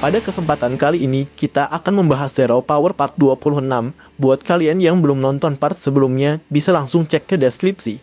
Pada kesempatan kali ini, kita akan membahas Zero Power Part 26. Buat kalian yang belum nonton part sebelumnya, bisa langsung cek ke deskripsi.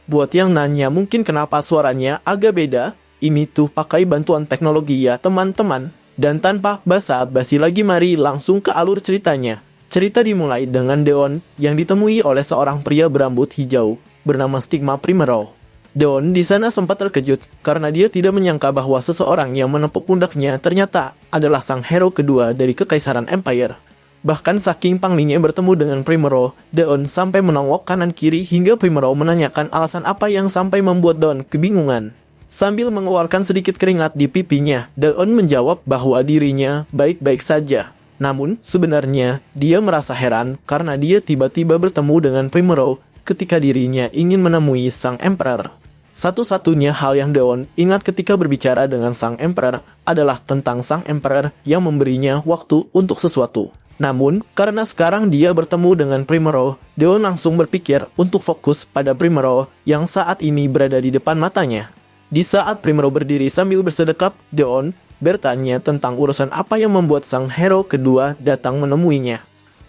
Buat yang nanya mungkin kenapa suaranya agak beda, ini tuh pakai bantuan teknologi ya teman-teman. Dan tanpa basa-basi lagi, mari langsung ke alur ceritanya. Cerita dimulai dengan Deon yang ditemui oleh seorang pria berambut hijau bernama Stigma Primero. Deon di sana sempat terkejut karena dia tidak menyangka bahwa seseorang yang menepuk pundaknya ternyata adalah sang hero kedua dari Kekaisaran Empire. Bahkan saking panglingnya bertemu dengan Primero, Deon sampai menongok kanan kiri hingga Primero menanyakan alasan apa yang sampai membuat Deon kebingungan. Sambil mengeluarkan sedikit keringat di pipinya, Deon menjawab bahwa dirinya baik-baik saja. Namun, sebenarnya dia merasa heran karena dia tiba-tiba bertemu dengan Primero ketika dirinya ingin menemui sang Emperor. Satu-satunya hal yang Deon ingat ketika berbicara dengan sang Emperor adalah tentang sang Emperor yang memberinya waktu untuk sesuatu. Namun, karena sekarang dia bertemu dengan Primero, Deon langsung berpikir untuk fokus pada Primero yang saat ini berada di depan matanya. Di saat Primero berdiri sambil bersedekap, Deon bertanya tentang urusan apa yang membuat sang hero kedua datang menemuinya.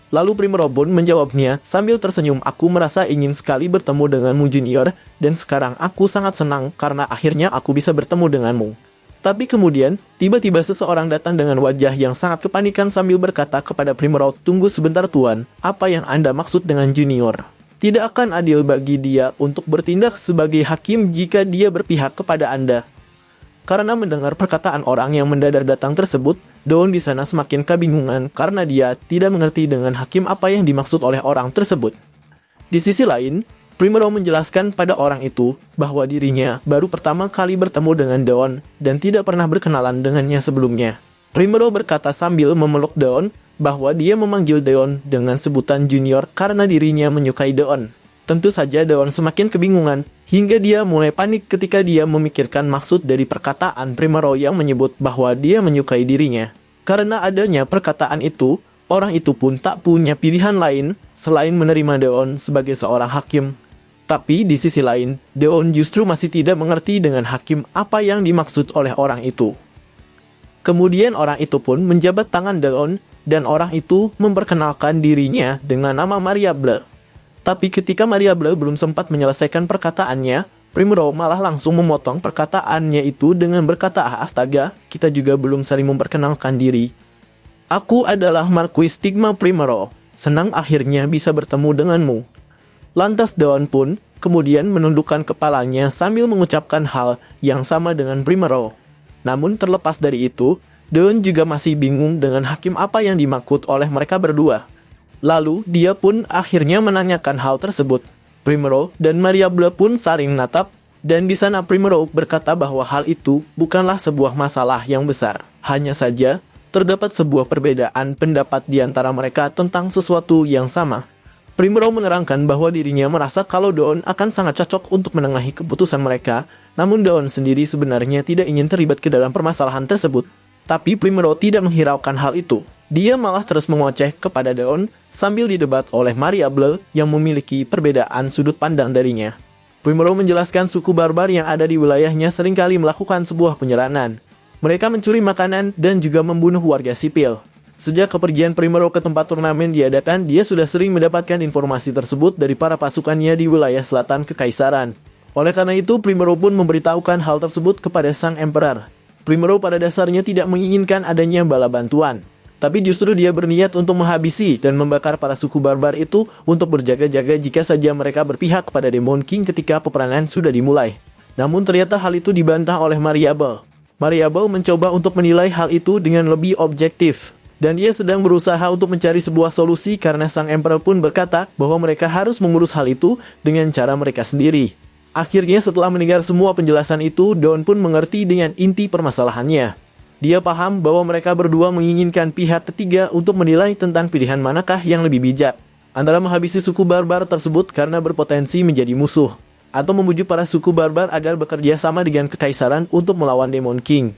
Lalu Primero pun menjawabnya sambil tersenyum, "Aku merasa ingin sekali bertemu denganmu Junior, dan sekarang aku sangat senang karena akhirnya aku bisa bertemu denganmu." Tapi kemudian, tiba-tiba seseorang datang dengan wajah yang sangat kepanikan sambil berkata kepada Primero, "Tunggu sebentar tuan, apa yang Anda maksud dengan Junior? Tidak akan adil bagi dia untuk bertindak sebagai hakim jika dia berpihak kepada Anda." Karena mendengar perkataan orang yang mendadak datang tersebut, Deon di sana semakin kebingungan karena dia tidak mengerti dengan hakim apa yang dimaksud oleh orang tersebut. Di sisi lain, Primero menjelaskan pada orang itu bahwa dirinya baru pertama kali bertemu dengan Deon dan tidak pernah berkenalan dengannya sebelumnya. Primero berkata sambil memeluk Deon bahwa dia memanggil Deon dengan sebutan Junior karena dirinya menyukai Deon. Tentu saja Deon semakin kebingungan hingga dia mulai panik ketika dia memikirkan maksud dari perkataan Primero yang menyebut bahwa dia menyukai dirinya. Karena adanya perkataan itu, orang itu pun tak punya pilihan lain selain menerima Deon sebagai seorang hakim. Tapi di sisi lain, Deon justru masih tidak mengerti dengan hakim apa yang dimaksud oleh orang itu. Kemudian orang itu pun menjabat tangan Deon dan orang itu memperkenalkan dirinya dengan nama Mariable. Tapi ketika Mariable belum sempat menyelesaikan perkataannya, Primero malah langsung memotong perkataannya itu dengan berkata, "Astaga, kita juga belum saling memperkenalkan diri. Aku adalah Marquis Stigma Primero. Senang akhirnya bisa bertemu denganmu." Lantas Deon pun kemudian menundukkan kepalanya sambil mengucapkan hal yang sama dengan Primero. Namun terlepas dari itu, Deon juga masih bingung dengan hakim apa yang dimaksud oleh mereka berdua. Lalu, dia pun akhirnya menanyakan hal tersebut. Primero dan Mariable pun saling menatap, dan di sana Primero berkata bahwa hal itu bukanlah sebuah masalah yang besar. Hanya saja, terdapat sebuah perbedaan pendapat di antara mereka tentang sesuatu yang sama. Primero menerangkan bahwa dirinya merasa kalau Deon akan sangat cocok untuk menengahi keputusan mereka, namun Deon sendiri sebenarnya tidak ingin terlibat ke dalam permasalahan tersebut. Tapi Primero tidak menghiraukan hal itu. Dia malah terus mengoceh kepada Deon sambil didebat oleh Mariable yang memiliki perbedaan sudut pandang darinya. Primero menjelaskan suku barbar yang ada di wilayahnya seringkali melakukan sebuah penyerangan. Mereka mencuri makanan dan juga membunuh warga sipil. Sejak kepergian Primero ke tempat turnamen diadakan, dia sudah sering mendapatkan informasi tersebut dari para pasukannya di wilayah selatan Kekaisaran. Oleh karena itu, Primero pun memberitahukan hal tersebut kepada sang Emperor. Primero pada dasarnya tidak menginginkan adanya bala bantuan. Tapi justru dia berniat untuk menghabisi dan membakar para suku barbar itu untuk berjaga-jaga jika saja mereka berpihak kepada Demon King ketika peperangan sudah dimulai. Namun ternyata hal itu dibantah oleh Mariable. Mariable mencoba untuk menilai hal itu dengan lebih objektif. Dan dia sedang berusaha untuk mencari sebuah solusi karena sang Emperor pun berkata bahwa mereka harus mengurus hal itu dengan cara mereka sendiri. Akhirnya setelah mendengar semua penjelasan itu, Deon pun mengerti dengan inti permasalahannya. Dia paham bahwa mereka berdua menginginkan pihak ketiga untuk menilai tentang pilihan manakah yang lebih bijak, antara menghabisi suku barbar tersebut karena berpotensi menjadi musuh, atau membujuk para suku barbar agar bekerja sama dengan Kekaisaran untuk melawan Demon King.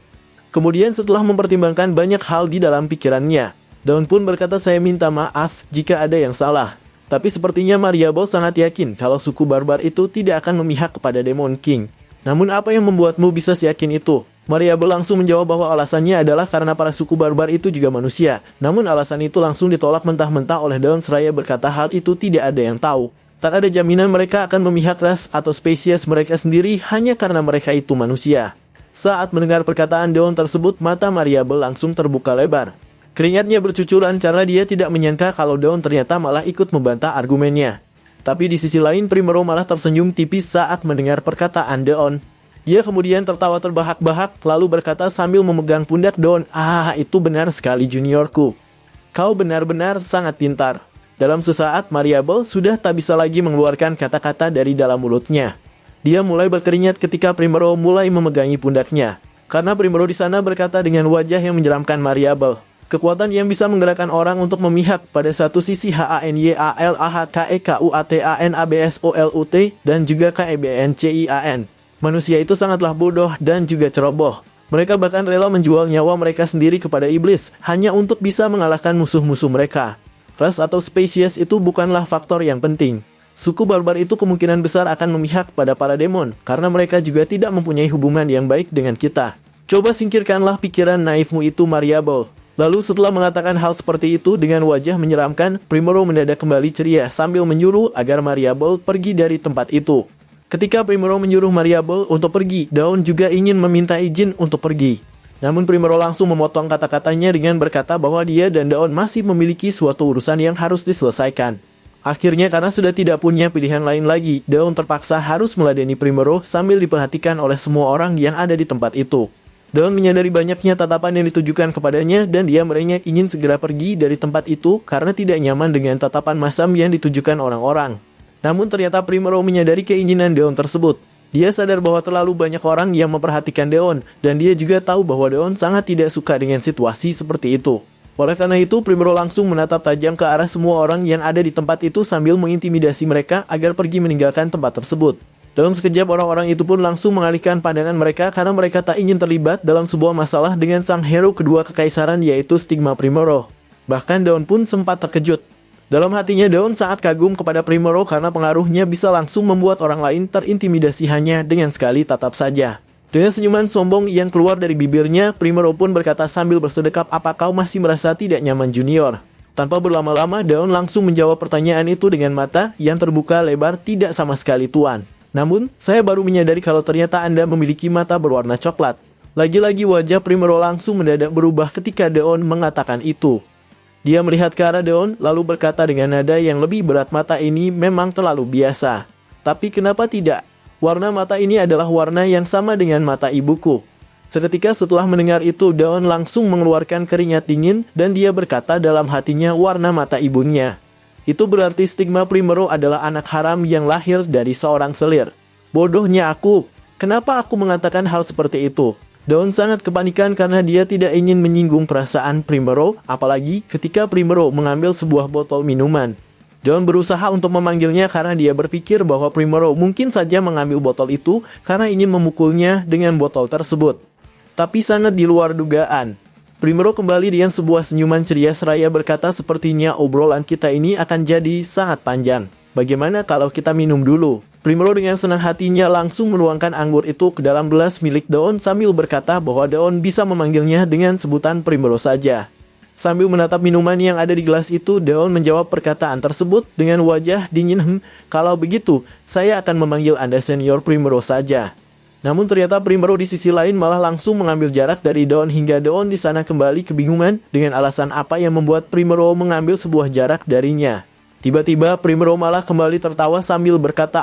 Kemudian setelah mempertimbangkan banyak hal di dalam pikirannya, Deon pun berkata, "Saya minta maaf jika ada yang salah." Tapi sepertinya Mariable sangat yakin kalau suku barbar itu tidak akan memihak kepada Demon King. Namun apa yang membuatmu bisa yakin itu? Mariable langsung menjawab bahwa alasannya adalah karena para suku barbar itu juga manusia. Namun alasan itu langsung ditolak mentah-mentah oleh Dawn seraya berkata hal itu tidak ada yang tahu. Tak ada jaminan mereka akan memihak ras atau spesies mereka sendiri hanya karena mereka itu manusia. Saat mendengar perkataan Dawn tersebut, mata Mariable langsung terbuka lebar. Keringatnya bercucuran karena dia tidak menyangka kalau Dawn ternyata malah ikut membantah argumennya. Tapi di sisi lain, Primrose malah tersenyum tipis saat mendengar perkataan Dawn. Dia kemudian tertawa terbahak-bahak, lalu berkata sambil memegang pundak Dawn, itu benar sekali juniorku. Kau benar-benar sangat pintar. Dalam sesaat, Mariable sudah tak bisa lagi mengeluarkan kata-kata dari dalam mulutnya. Dia mulai berkeringat ketika Primrose mulai memegangi pundaknya. Karena Primrose di sana berkata dengan wajah yang menyeramkan Mariable. Kekuatan yang bisa menggerakkan orang untuk memihak pada satu sisi HANYALAHKEKUATANABSOLUT dan juga KEBNCIAN. Manusia itu sangatlah bodoh dan juga ceroboh. Mereka bahkan rela menjual nyawa mereka sendiri kepada iblis hanya untuk bisa mengalahkan musuh-musuh mereka. Ras atau spesies itu bukanlah faktor yang penting. Suku barbar itu kemungkinan besar akan memihak pada para demon karena mereka juga tidak mempunyai hubungan yang baik dengan kita. Coba singkirkanlah pikiran naifmu itu, Mariable. Lalu setelah mengatakan hal seperti itu dengan wajah menyeramkan, Primrose mendadak kembali ceria sambil menyuruh agar Mariable pergi dari tempat itu. Ketika Primrose menyuruh Mariable untuk pergi, Dawn juga ingin meminta izin untuk pergi. Namun Primrose langsung memotong kata-katanya dengan berkata bahwa dia dan Dawn masih memiliki suatu urusan yang harus diselesaikan. Akhirnya karena sudah tidak punya pilihan lain lagi, Dawn terpaksa harus meladeni Primrose sambil diperhatikan oleh semua orang yang ada di tempat itu. Dawn menyadari banyaknya tatapan yang ditujukan kepadanya dan dia merengek ingin segera pergi dari tempat itu karena tidak nyaman dengan tatapan masam yang ditujukan orang-orang. Namun ternyata Primrose menyadari keinginan Dawn tersebut. Dia sadar bahwa terlalu banyak orang yang memperhatikan Dawn, dan dia juga tahu bahwa Dawn sangat tidak suka dengan situasi seperti itu. Oleh karena itu, Primrose langsung menatap tajam ke arah semua orang yang ada di tempat itu sambil mengintimidasi mereka agar pergi meninggalkan tempat tersebut. Dalam sekejap, orang-orang itu pun langsung mengalihkan pandangan mereka karena mereka tak ingin terlibat dalam sebuah masalah dengan sang hero kedua kekaisaran yaitu Stigma Primrose. Bahkan Dawn pun sempat terkejut. Dalam hatinya, Dawn sangat kagum kepada Primrose karena pengaruhnya bisa langsung membuat orang lain terintimidasi hanya dengan sekali tatap saja. Dengan senyuman sombong yang keluar dari bibirnya, Primrose pun berkata sambil bersedekap, "Apa kau masih merasa tidak nyaman, junior?" Tanpa berlama-lama, Dawn langsung menjawab pertanyaan itu dengan mata yang terbuka lebar, "Tidak sama sekali, Tuan. Namun, saya baru menyadari kalau ternyata Anda memiliki mata berwarna coklat." Lagi-lagi wajah Primrose langsung mendadak berubah ketika Dawn mengatakan itu. Dia melihat ke arah Dawn, lalu berkata dengan nada yang lebih berat, "Mata ini memang terlalu biasa. Tapi kenapa tidak? Warna mata ini adalah warna yang sama dengan mata ibuku." Seketika setelah mendengar itu, Dawn langsung mengeluarkan keringat dingin, dan dia berkata dalam hatinya, warna mata ibunya. Itu berarti Stigma Primrose adalah anak haram yang lahir dari seorang selir. Bodohnya aku. Kenapa aku mengatakan hal seperti itu? Dawn sangat kepanikan karena dia tidak ingin menyinggung perasaan Primrose, apalagi ketika Primrose mengambil sebuah botol minuman. Dawn berusaha untuk memanggilnya karena dia berpikir bahwa Primrose mungkin saja mengambil botol itu karena ingin memukulnya dengan botol tersebut. Tapi sangat di luar dugaan. Primrose kembali dengan sebuah senyuman ceria seraya berkata, "Sepertinya obrolan kita ini akan jadi sangat panjang. Bagaimana kalau kita minum dulu?" Primrose dengan senang hatinya langsung menuangkan anggur itu ke dalam gelas milik Dawn sambil berkata bahwa Dawn bisa memanggilnya dengan sebutan Primrose saja. Sambil menatap minuman yang ada di gelas itu, Dawn menjawab perkataan tersebut dengan wajah dingin. "Kalau begitu, saya akan memanggil Anda Senior Primrose saja." Namun ternyata Primrose di sisi lain malah langsung mengambil jarak dari Dawn hingga Dawn di sana kembali kebingungan dengan alasan apa yang membuat Primrose mengambil sebuah jarak darinya. Tiba-tiba Primrose malah kembali tertawa sambil berkata,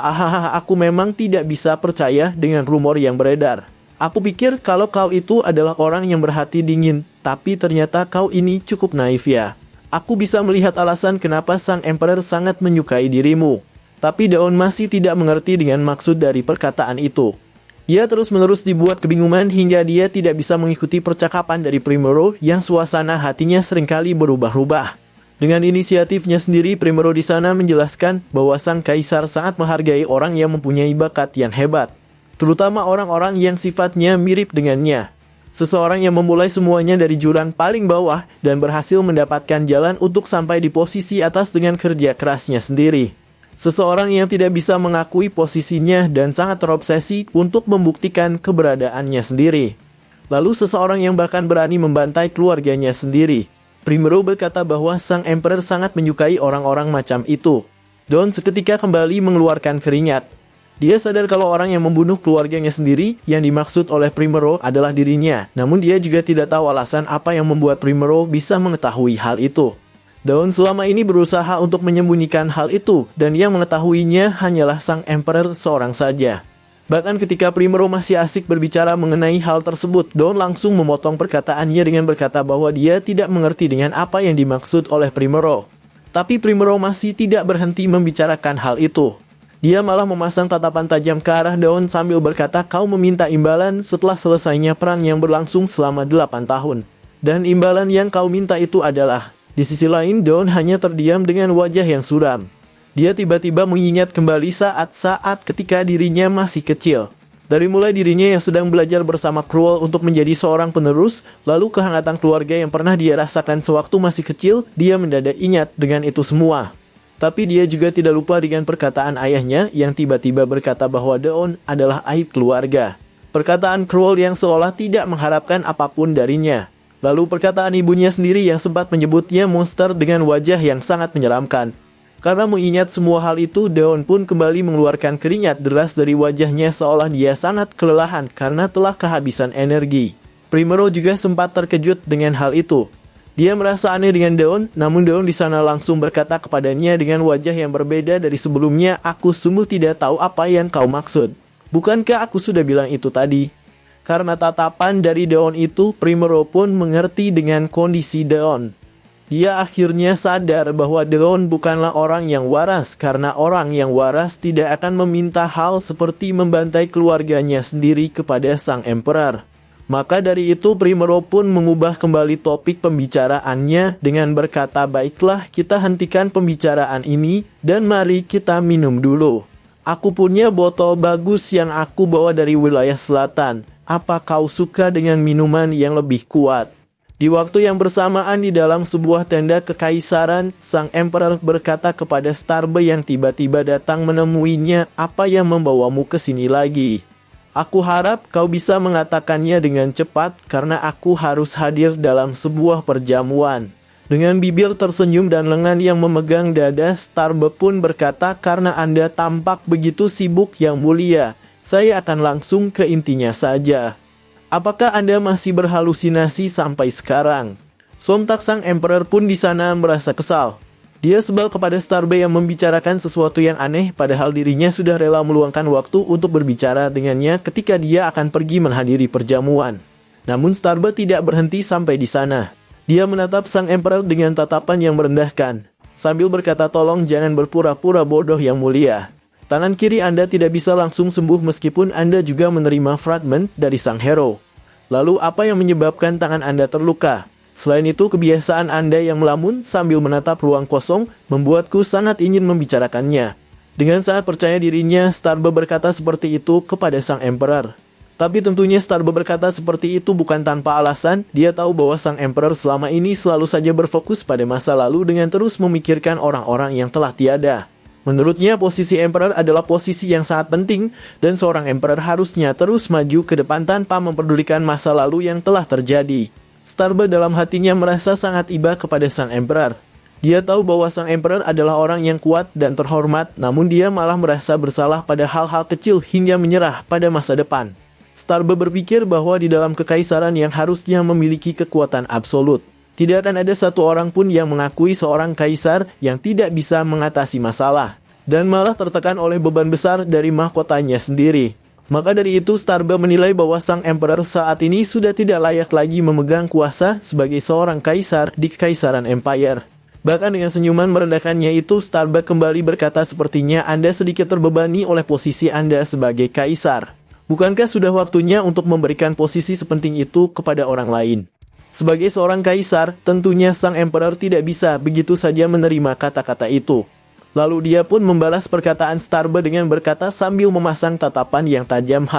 Aku memang tidak bisa percaya dengan rumor yang beredar. Aku pikir kalau kau itu adalah orang yang berhati dingin, tapi ternyata kau ini cukup naif ya. Aku bisa melihat alasan kenapa sang Emperor sangat menyukai dirimu." Tapi Dawn masih tidak mengerti dengan maksud dari perkataan itu. Dia terus-menerus dibuat kebingungan hingga dia tidak bisa mengikuti percakapan dari Primrose yang suasana hatinya seringkali berubah-ubah. Dengan inisiatifnya sendiri, Primrose di sana menjelaskan bahwa sang kaisar sangat menghargai orang yang mempunyai bakat yang hebat, terutama orang-orang yang sifatnya mirip dengannya. Seseorang yang memulai semuanya dari jurang paling bawah dan berhasil mendapatkan jalan untuk sampai di posisi atas dengan kerja kerasnya sendiri. Seseorang yang tidak bisa mengakui posisinya dan sangat terobsesi untuk membuktikan keberadaannya sendiri. Lalu seseorang yang bahkan berani membantai keluarganya sendiri. Primero berkata bahwa sang Emperor sangat menyukai orang-orang macam itu. Dawn seketika kembali mengeluarkan keringat. Dia sadar kalau orang yang membunuh keluarganya sendiri yang dimaksud oleh Primero adalah dirinya. Namun dia juga tidak tahu alasan apa yang membuat Primero bisa mengetahui hal itu. Dawn selama ini berusaha untuk menyembunyikan hal itu, dan yang mengetahuinya hanyalah sang Emperor seorang saja. Bahkan ketika Primero masih asik berbicara mengenai hal tersebut, Dawn langsung memotong perkataannya dengan berkata bahwa dia tidak mengerti dengan apa yang dimaksud oleh Primero. Tapi Primero masih tidak berhenti membicarakan hal itu. Dia malah memasang tatapan tajam ke arah Dawn sambil berkata, "Kau meminta imbalan setelah selesainya perang yang berlangsung selama 8 tahun. Dan imbalan yang kau minta itu adalah..." Di sisi lain, Dawn hanya terdiam dengan wajah yang suram. Dia tiba-tiba mengingat kembali saat-saat ketika dirinya masih kecil. Dari mulai dirinya yang sedang belajar bersama Cruel untuk menjadi seorang penerus, lalu kehangatan keluarga yang pernah dia rasakan sewaktu masih kecil, dia mendadak ingat dengan itu semua. Tapi dia juga tidak lupa dengan perkataan ayahnya yang tiba-tiba berkata bahwa Dawn adalah aib keluarga. Perkataan Cruel yang seolah tidak mengharapkan apapun darinya. Lalu perkataan ibunya sendiri yang sempat menyebutnya monster dengan wajah yang sangat menyeramkan. Karena mengingat semua hal itu, Dawn pun kembali mengeluarkan keringat deras dari wajahnya seolah dia sangat kelelahan karena telah kehabisan energi. Primero juga sempat terkejut dengan hal itu. Dia merasa aneh dengan Dawn, namun Dawn di sana langsung berkata kepadanya dengan wajah yang berbeda dari sebelumnya, "Aku sungguh tidak tahu apa yang kau maksud. Bukankah aku sudah bilang itu tadi?" Karena tatapan dari Dawn itu, Primero pun mengerti dengan kondisi Dawn. Dia akhirnya sadar bahwa Dawn bukanlah orang yang waras, karena orang yang waras tidak akan meminta hal seperti membantai keluarganya sendiri kepada sang Emperor. Maka dari itu Primero pun mengubah kembali topik pembicaraannya dengan berkata, "Baiklah, kita hentikan pembicaraan ini dan mari kita minum dulu. Aku punya botol bagus yang aku bawa dari wilayah selatan. Apa kau suka dengan minuman yang lebih kuat?" Di waktu yang bersamaan di dalam sebuah tenda kekaisaran, sang Emperor berkata kepada Starbe yang tiba-tiba datang menemuinya, "Apa yang membawamu ke sini lagi? Aku harap kau bisa mengatakannya dengan cepat karena aku harus hadir dalam sebuah perjamuan." Dengan bibir tersenyum dan lengan yang memegang dada, Starbe pun berkata, "Karena Anda tampak begitu sibuk yang mulia, saya akan langsung ke intinya saja. Apakah Anda masih berhalusinasi sampai sekarang?" Sontak sang Emperor pun di sana merasa kesal. Dia sebal kepada Starbe yang membicarakan sesuatu yang aneh, padahal dirinya sudah rela meluangkan waktu untuk berbicara dengannya ketika dia akan pergi menghadiri perjamuan. Namun Starbe tidak berhenti sampai di sana. Dia menatap sang Emperor dengan tatapan yang merendahkan, sambil berkata, "Tolong jangan berpura-pura bodoh yang mulia. Tangan kiri Anda tidak bisa langsung sembuh meskipun Anda juga menerima fragmen dari sang hero. Lalu apa yang menyebabkan tangan Anda terluka? Selain itu, kebiasaan Anda yang melamun sambil menatap ruang kosong membuatku sangat ingin membicarakannya." Dengan sangat percaya dirinya, Starbe berkata seperti itu kepada sang Emperor. Tapi tentunya Starbe berkata seperti itu bukan tanpa alasan. Dia tahu bahwa sang Emperor selama ini selalu saja berfokus pada masa lalu dengan terus memikirkan orang-orang yang telah tiada. Menurutnya, posisi Emperor adalah posisi yang sangat penting, dan seorang Emperor harusnya terus maju ke depan tanpa memperdulikan masa lalu yang telah terjadi. Starbe dalam hatinya merasa sangat iba kepada sang Emperor. Dia tahu bahwa sang Emperor adalah orang yang kuat dan terhormat, namun dia malah merasa bersalah pada hal-hal kecil hingga menyerah pada masa depan. Starbe berpikir bahwa di dalam kekaisaran yang harusnya memiliki kekuatan absolut, tidak akan ada satu orang pun yang mengakui seorang kaisar yang tidak bisa mengatasi masalah, dan malah tertekan oleh beban besar dari mahkotanya sendiri. Maka dari itu, Starbe menilai bahwa sang Emperor saat ini sudah tidak layak lagi memegang kuasa sebagai seorang kaisar di Kekaisaran Empire. Bahkan dengan senyuman merendahkannya itu, Starbe kembali berkata, "Sepertinya Anda sedikit terbebani oleh posisi Anda sebagai kaisar. Bukankah sudah waktunya untuk memberikan posisi sepenting itu kepada orang lain?" Sebagai seorang kaisar, tentunya sang Emperor tidak bisa begitu saja menerima kata-kata itu. Lalu dia pun membalas perkataan Starbe dengan berkata sambil memasang tatapan yang tajam,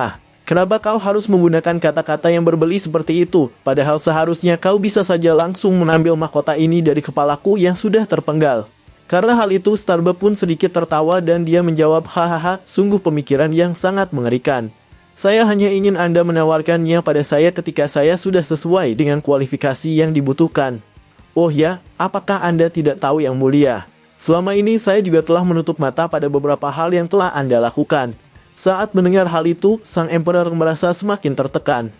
"Kenapa kau harus menggunakan kata-kata yang berbeli seperti itu? Padahal seharusnya kau bisa saja langsung mengambil mahkota ini dari kepalaku yang sudah terpenggal." Karena hal itu, Starbe pun sedikit tertawa dan dia menjawab, "Hahaha, sungguh pemikiran yang sangat mengerikan. Saya hanya ingin Anda menawarkannya pada saya ketika saya sudah sesuai dengan kualifikasi yang dibutuhkan. Oh ya, apakah Anda tidak tahu yang mulia? Selama ini saya juga telah menutup mata pada beberapa hal yang telah Anda lakukan. Saat mendengar hal itu, Sang Emperor merasa semakin tertekan.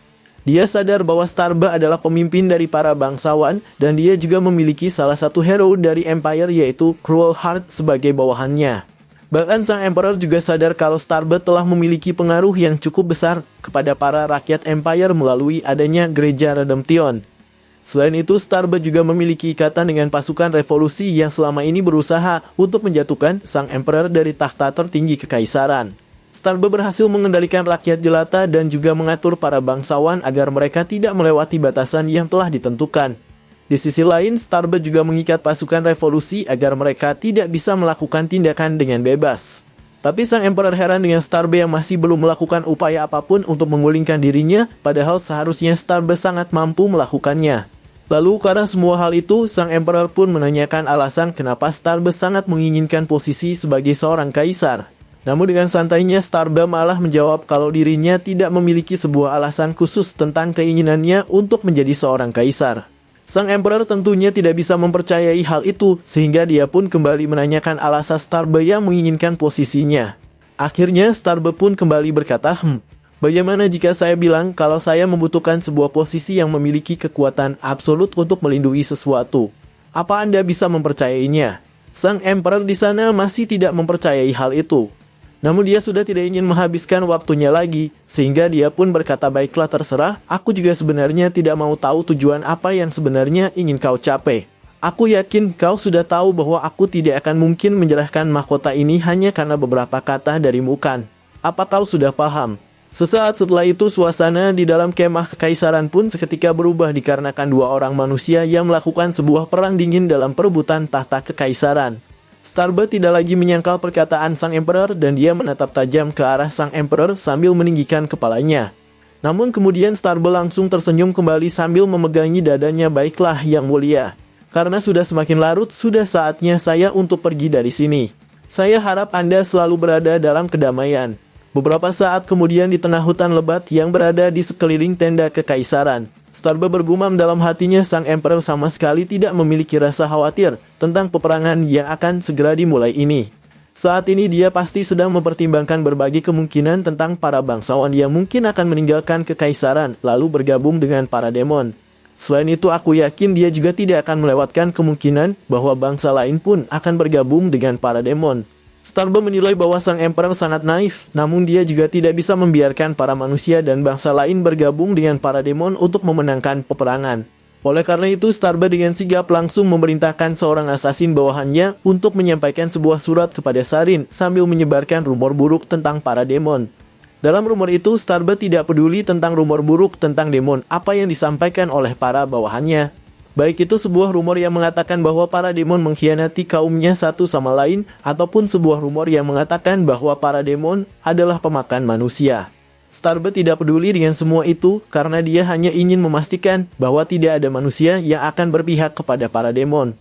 Dia sadar bahwa Starbuck adalah pemimpin dari para bangsawan, dan dia juga memiliki salah satu hero dari Empire yaitu Cruel Heart sebagai bawahannya. Bahkan Sang Emperor juga sadar kalau Starbuck telah memiliki pengaruh yang cukup besar kepada para rakyat Empire melalui adanya Gereja Redemption. Selain itu, Starbuck juga memiliki ikatan dengan pasukan revolusi yang selama ini berusaha untuk menjatuhkan Sang Emperor dari takhta tertinggi kekaisaran. Starbuck berhasil mengendalikan rakyat jelata dan juga mengatur para bangsawan agar mereka tidak melewati batasan yang telah ditentukan. Di sisi lain, Starbuck juga mengikat pasukan revolusi agar mereka tidak bisa melakukan tindakan dengan bebas. Tapi Sang Emperor heran dengan Starbuck yang masih belum melakukan upaya apapun untuk menggulingkan dirinya, padahal seharusnya Starbuck sangat mampu melakukannya. Lalu karena semua hal itu, Sang Emperor pun menanyakan alasan kenapa Starbuck sangat menginginkan posisi sebagai seorang kaisar. Namun dengan santainya Starbuck malah menjawab kalau dirinya tidak memiliki sebuah alasan khusus tentang keinginannya untuk menjadi seorang kaisar. Sang Emperor tentunya tidak bisa mempercayai hal itu, sehingga dia pun kembali menanyakan alasan Starbuck yang menginginkan posisinya. Akhirnya Starbuck pun kembali berkata, bagaimana jika saya bilang kalau saya membutuhkan sebuah posisi yang memiliki kekuatan absolut untuk melindungi sesuatu? Apa Anda bisa mempercayainya? Sang Emperor di sana masih tidak mempercayai hal itu. Namun dia sudah tidak ingin menghabiskan waktunya lagi, sehingga dia pun berkata, baiklah terserah, aku juga sebenarnya tidak mau tahu tujuan apa yang sebenarnya ingin kau capai. Aku yakin kau sudah tahu bahwa aku tidak akan mungkin menyerahkan mahkota ini hanya karena beberapa kata dari Mukan. Apa kau sudah paham? Sesaat setelah itu suasana di dalam kemah kekaisaran pun seketika berubah dikarenakan dua orang manusia yang melakukan sebuah perang dingin dalam perebutan tahta kekaisaran. Starbuck tidak lagi menyangkal perkataan Sang Emperor dan dia menatap tajam ke arah Sang Emperor sambil meninggikan kepalanya. Namun kemudian Starbuck langsung tersenyum kembali sambil memegangi dadanya. Baiklah yang mulia, karena sudah semakin larut, sudah saatnya saya untuk pergi dari sini. Saya harap Anda selalu berada dalam kedamaian. Beberapa saat kemudian di tengah hutan lebat yang berada di sekeliling tenda kekaisaran, Starbuck bergumam dalam hatinya, Sang Emperor sama sekali tidak memiliki rasa khawatir tentang peperangan yang akan segera dimulai ini. Saat ini dia pasti sedang mempertimbangkan berbagai kemungkinan tentang para bangsawan yang mungkin akan meninggalkan kekaisaran lalu bergabung dengan para demon. Selain itu, aku yakin dia juga tidak akan melewatkan kemungkinan bahwa bangsa lain pun akan bergabung dengan para demon. Starbuck menilai bahwa Sang Emperor sangat naif, namun dia juga tidak bisa membiarkan para manusia dan bangsa lain bergabung dengan para demon untuk memenangkan peperangan. Oleh karena itu, Starbuck dengan sigap langsung memerintahkan seorang asasin bawahannya untuk menyampaikan sebuah surat kepada Sarin sambil menyebarkan rumor buruk tentang para demon. Dalam rumor itu, Starbuck tidak peduli tentang rumor buruk tentang demon apa yang disampaikan oleh para bawahannya. Baik itu sebuah rumor yang mengatakan bahwa para demon mengkhianati kaumnya satu sama lain, ataupun sebuah rumor yang mengatakan bahwa para demon adalah pemakan manusia. Starbuck tidak peduli dengan semua itu karena dia hanya ingin memastikan bahwa tidak ada manusia yang akan berpihak kepada para demon.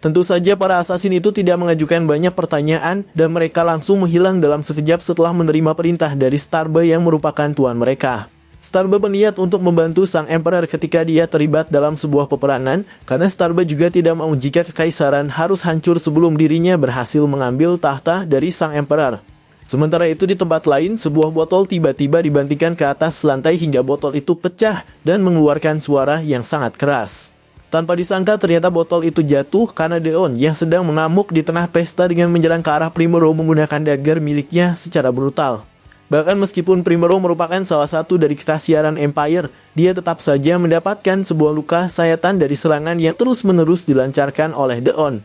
Tentu saja para asasin itu tidak mengajukan banyak pertanyaan dan mereka langsung menghilang dalam sekejap setelah menerima perintah dari Starbuck yang merupakan tuan mereka. Starbuck berniat untuk membantu Sang Emperor ketika dia terlibat dalam sebuah peperangan, karena Starbuck juga tidak mau jika kekaisaran harus hancur sebelum dirinya berhasil mengambil tahta dari Sang Emperor. Sementara itu di tempat lain, sebuah botol tiba-tiba dibantingkan ke atas lantai hingga botol itu pecah dan mengeluarkan suara yang sangat keras. Tanpa disangka ternyata botol itu jatuh karena Deon yang sedang mengamuk di tengah pesta dengan menyerang ke arah Primero menggunakan dagger miliknya secara brutal. Bahkan meskipun Primero merupakan salah satu dari kekaisaran Empire, dia tetap saja mendapatkan sebuah luka sayatan dari serangan yang terus-menerus dilancarkan oleh Deon.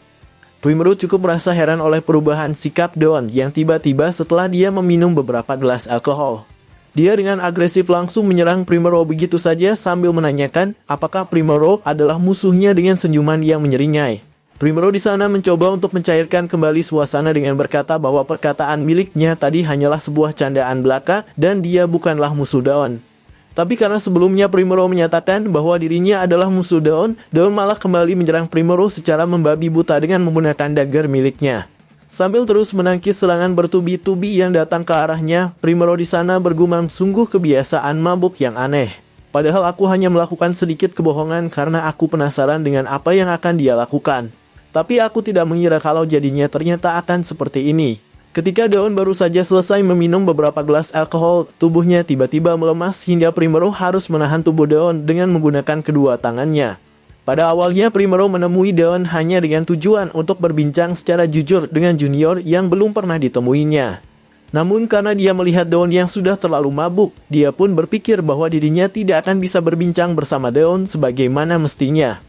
Primero cukup merasa heran oleh perubahan sikap Deon yang tiba-tiba setelah dia meminum beberapa gelas alkohol. Dia dengan agresif langsung menyerang Primero begitu saja sambil menanyakan apakah Primero adalah musuhnya dengan senyuman yang menyeringai. Primero di sana mencoba untuk mencairkan kembali suasana dengan berkata bahwa perkataan miliknya tadi hanyalah sebuah candaan belaka dan dia bukanlah musuh Deon. Tapi karena sebelumnya Primero menyatakan bahwa dirinya adalah musuh Deon, Deon malah kembali menyerang Primero secara membabi buta dengan menggunakan dagger miliknya. Sambil terus menangkis serangan bertubi-tubi yang datang ke arahnya, Primero di sana bergumam, sungguh kebiasaan mabuk yang aneh. Padahal aku hanya melakukan sedikit kebohongan karena aku penasaran dengan apa yang akan dia lakukan. Tapi aku tidak mengira kalau jadinya ternyata akan seperti ini. Ketika Daon baru saja selesai meminum beberapa gelas alkohol, tubuhnya tiba-tiba melemas hingga Primero harus menahan tubuh Daon dengan menggunakan kedua tangannya. Pada awalnya Primero menemui Daon hanya dengan tujuan untuk berbincang secara jujur dengan junior yang belum pernah ditemuinya. Namun karena dia melihat Daon yang sudah terlalu mabuk, dia pun berpikir bahwa dirinya tidak akan bisa berbincang bersama Daon sebagaimana mestinya.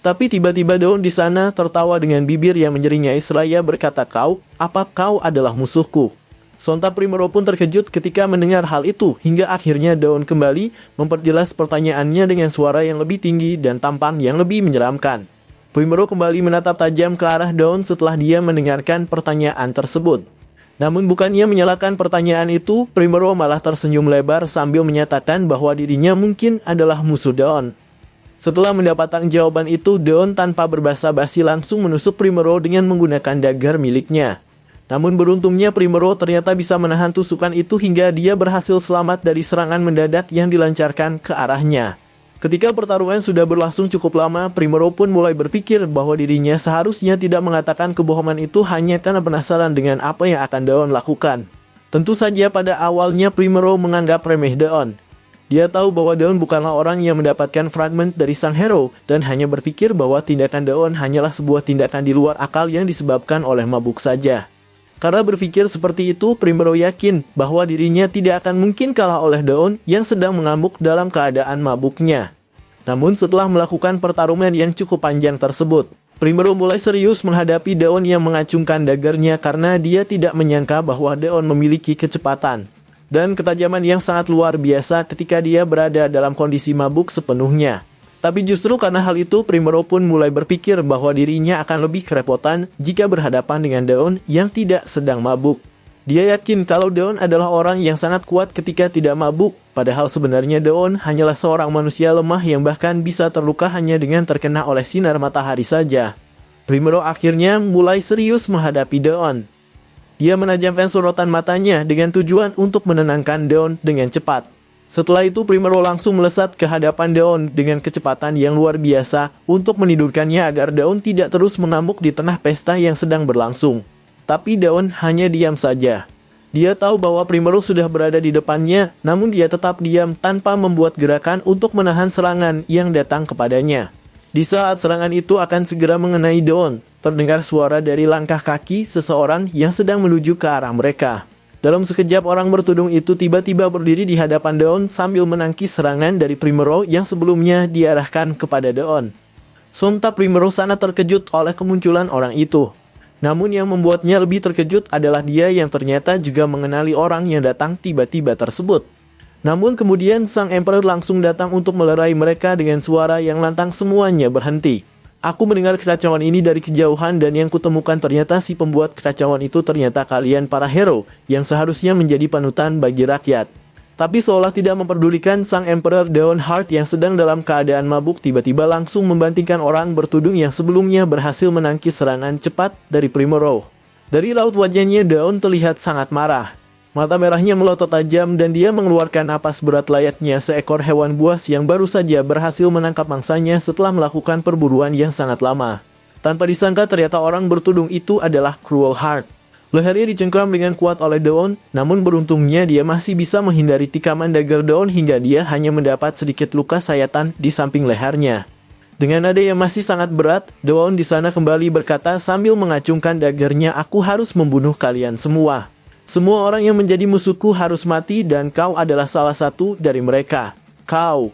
Tapi tiba-tiba Daon di sana tertawa dengan bibir yang menyeringai seraya berkata, Apa kau adalah musuhku?" Sontak Primero pun terkejut ketika mendengar hal itu, hingga akhirnya Daon kembali memperjelas pertanyaannya dengan suara yang lebih tinggi dan tampan yang lebih menyeramkan. Primero kembali menatap tajam ke arah Daon setelah dia mendengarkan pertanyaan tersebut. Namun bukannya menyalahkan pertanyaan itu, Primero malah tersenyum lebar sambil menyatakan bahwa dirinya mungkin adalah musuh Daon. Setelah mendapatkan jawaban itu, Daon tanpa berbasa-basi langsung menusuk Primero dengan menggunakan dagger miliknya. Namun beruntungnya Primero ternyata bisa menahan tusukan itu hingga dia berhasil selamat dari serangan mendadak yang dilancarkan ke arahnya. Ketika pertarungan sudah berlangsung cukup lama, Primero pun mulai berpikir bahwa dirinya seharusnya tidak mengatakan kebohongan itu hanya karena penasaran dengan apa yang akan Daon lakukan. Tentu saja pada awalnya Primero menganggap remeh Daon. Dia tahu bahwa Daon bukanlah orang yang mendapatkan fragment dari sang hero dan hanya berpikir bahwa tindakan Daon hanyalah sebuah tindakan di luar akal yang disebabkan oleh mabuk saja. Karena berpikir seperti itu, Primero yakin bahwa dirinya tidak akan mungkin kalah oleh Daon yang sedang mengamuk dalam keadaan mabuknya. Namun setelah melakukan pertarungan yang cukup panjang tersebut, Primero mulai serius menghadapi Daon yang mengacungkan daggernya karena dia tidak menyangka bahwa Daon memiliki kecepatan dan ketajaman yang sangat luar biasa ketika dia berada dalam kondisi mabuk sepenuhnya. Tapi justru karena hal itu, Primero pun mulai berpikir bahwa dirinya akan lebih kerepotan jika berhadapan dengan Daon yang tidak sedang mabuk. Dia yakin kalau Daon adalah orang yang sangat kuat ketika tidak mabuk, padahal sebenarnya Daon hanyalah seorang manusia lemah yang bahkan bisa terluka hanya dengan terkena oleh sinar matahari saja. Primero akhirnya mulai serius menghadapi Daon. Dia menajamkan sorotan matanya dengan tujuan untuk menenangkan Daon dengan cepat. Setelah itu Primero langsung melesat ke hadapan Daon dengan kecepatan yang luar biasa untuk menidurkannya agar Daon tidak terus mengamuk di tengah pesta yang sedang berlangsung. Tapi Daon hanya diam saja. Dia tahu bahwa Primero sudah berada di depannya, namun dia tetap diam tanpa membuat gerakan untuk menahan serangan yang datang kepadanya. Di saat serangan itu akan segera mengenai Daon, terdengar suara dari langkah kaki seseorang yang sedang menuju ke arah mereka. Dalam sekejap orang bertudung itu tiba-tiba berdiri di hadapan Daon sambil menangkis serangan dari Primero yang sebelumnya diarahkan kepada Daon. Sontak Primero sangat terkejut oleh kemunculan orang itu. Namun yang membuatnya lebih terkejut adalah dia yang ternyata juga mengenali orang yang datang tiba-tiba tersebut. Namun kemudian sang Emperor langsung datang untuk melerai mereka dengan suara yang lantang, semuanya berhenti. Aku mendengar kekacauan ini dari kejauhan dan yang kutemukan ternyata si pembuat kekacauan itu ternyata kalian para hero yang seharusnya menjadi panutan bagi rakyat. Tapi seolah tidak memperdulikan, sang Emperor Daonheart yang sedang dalam keadaan mabuk tiba-tiba langsung membantingkan orang bertudung yang sebelumnya berhasil menangkis serangan cepat dari Primero. Dari raut wajahnya Daon terlihat sangat marah. Mata merahnya melotot tajam dan dia mengeluarkan napas berat layaknya seekor hewan buas yang baru saja berhasil menangkap mangsanya setelah melakukan perburuan yang sangat lama. Tanpa disangka ternyata orang bertudung itu adalah Cruel Heart. Lehernya dicengkram dengan kuat oleh Daon, namun beruntungnya dia masih bisa menghindari tikaman dagger Daon hingga dia hanya mendapat sedikit luka sayatan di samping lehernya. Dengan nada yang masih sangat berat, Daon di sana kembali berkata sambil mengacungkan daggernya, "Aku harus membunuh kalian semua. Semua orang yang menjadi musuhku harus mati dan kau adalah salah satu dari mereka. Kau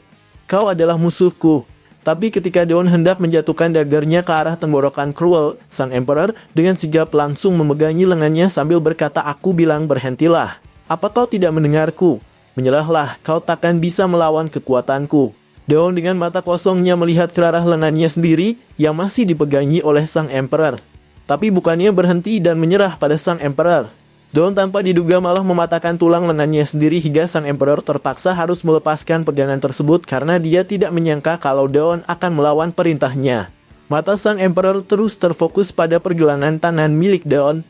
adalah musuhku." Tapi ketika Daon hendak menjatuhkan daggernya ke arah tenggorokan Cruel, sang Emperor dengan sigap langsung memegangi lengannya sambil berkata, "Aku bilang berhentilah. Apa kau tidak mendengarku? Menyerahlah, kau takkan bisa melawan kekuatanku." Daon dengan mata kosongnya melihat ke arah lengannya sendiri yang masih dipegangi oleh sang Emperor. Tapi bukannya berhenti dan menyerah pada sang Emperor. Daon tanpa diduga malah mematahkan tulang lengannya sendiri hingga sang Emperor terpaksa harus melepaskan pegangan tersebut karena dia tidak menyangka kalau Daon akan melawan perintahnya. Mata sang Emperor terus terfokus pada pergelangan tangan milik Daon.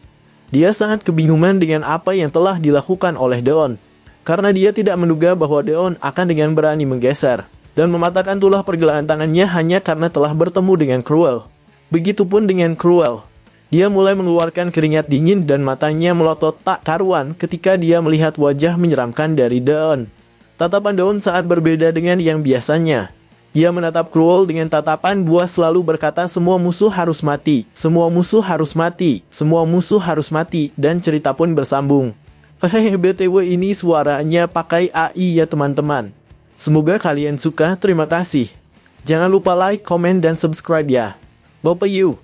Dia sangat kebingungan dengan apa yang telah dilakukan oleh Deon, karena dia tidak menduga bahwa Deon akan dengan berani menggeser dan mematahkan tulang pergelangan tangannya hanya karena telah bertemu dengan Cruel. Begitupun dengan Cruel. Dia mulai mengeluarkan keringat dingin dan matanya melotot tak karuan ketika dia melihat wajah menyeramkan dari Deon. Tatapan Deon sangat berbeda dengan yang biasanya. Dia menatap Cruel dengan tatapan buas lalu berkata semua musuh harus mati, semua musuh harus mati, semua musuh harus mati, dan cerita pun bersambung. Hehehe, BTW ini suaranya pakai AI ya teman-teman. Semoga kalian suka, terima kasih. Jangan lupa like, komen, dan subscribe ya. Bye-bye you.